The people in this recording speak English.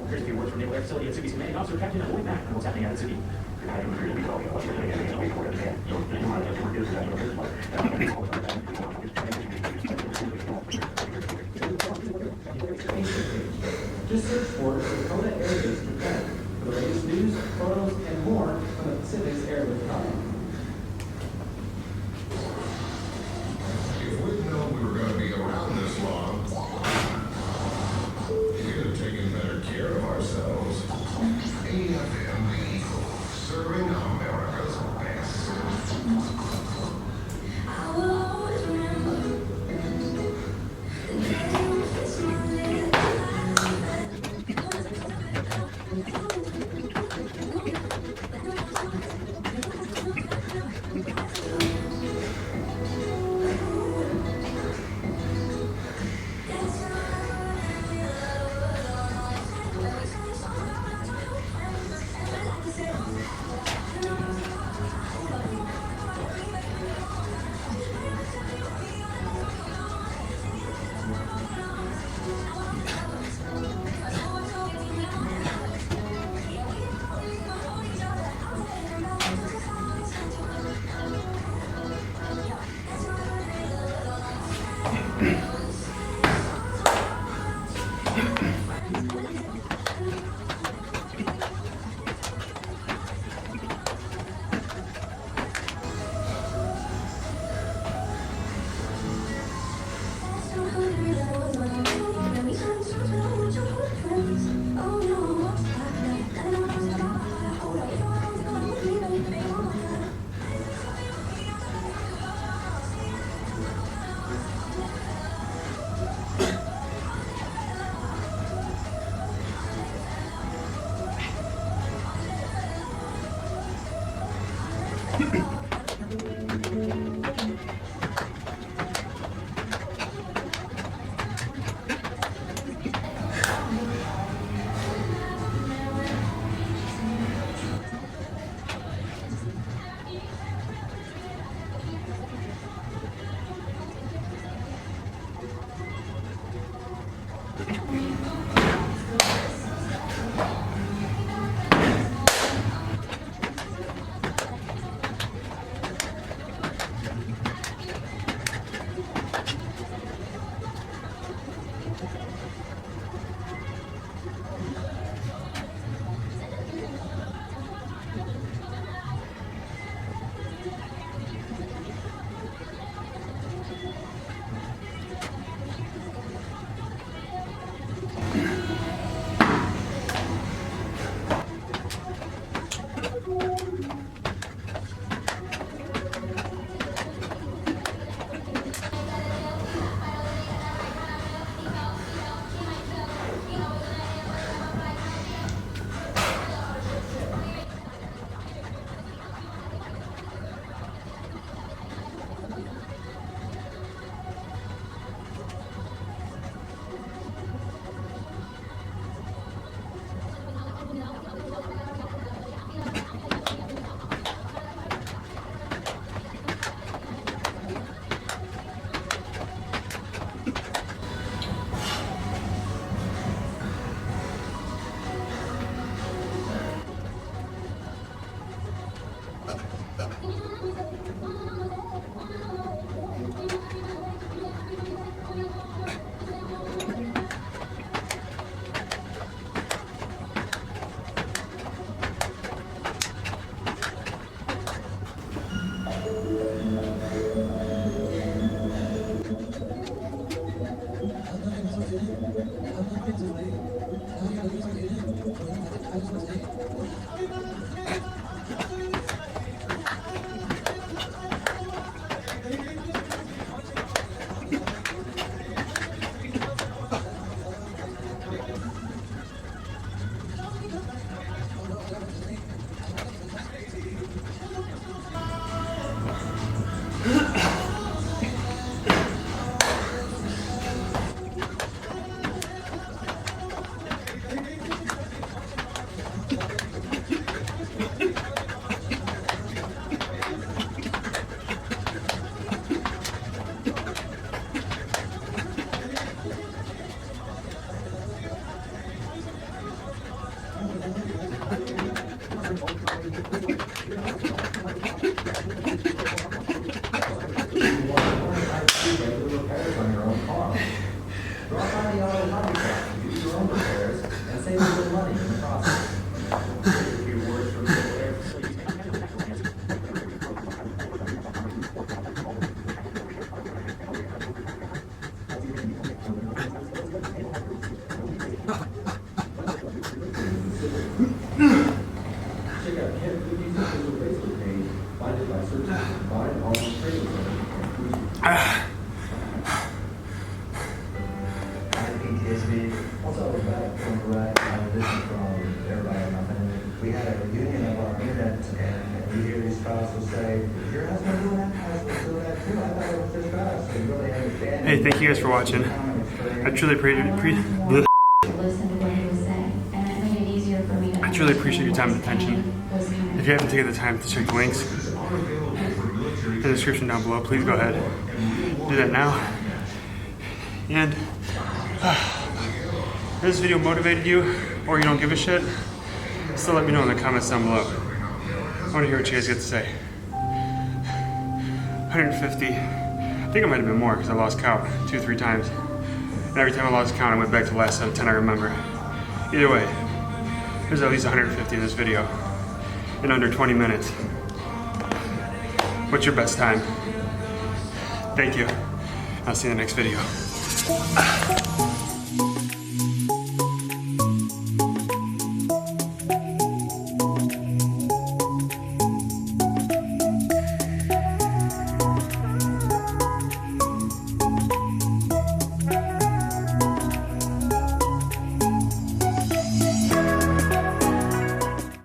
Here's a few words from Naval Air Facility at Silkies Commanding Officer Captain Avoid Mac on what's happening out at Silkies. Just search for Dakota Air Base Defense for the latest news, photos, and more from the Pacific's Airlift Hub. If we'd known we were going to be around this long, we'd have taken better care of ourselves. AFM the Eagle, serving America's best. I will always remember the day you kissed my lips. Repairs on your own car. Drop by the auto body shop to do your own repairs and save a little money in the process. A few words from civil air facilities. Check out Ken Cookie's official Facebook page. Find it by searching Combined All Trailer Center. PTSD. Once I was back from Iraq, I listened from everybody in my family. We had a reunion of our internet, and we hear these spouses say, "Is your husband doing that? My husband's doing that too. I thought it was just us." So you really understand. Hey, thank you guys for watching. I truly appreciate your time and attention. If you haven't taken the time to check the links in the description down below, please go ahead. Do that now. And if this video motivated you, or you don't give a shit, still let me know in the comments down below. I want to hear what you guys get to say. 150. I think it might have been more because I lost count 2 or 3 times. And every time I lost count, I went back to the last set of 10 I remember. Either way, there's at least 150 in this video in under 20 minutes. What's your best time? Thank you. I'll see you in the next video.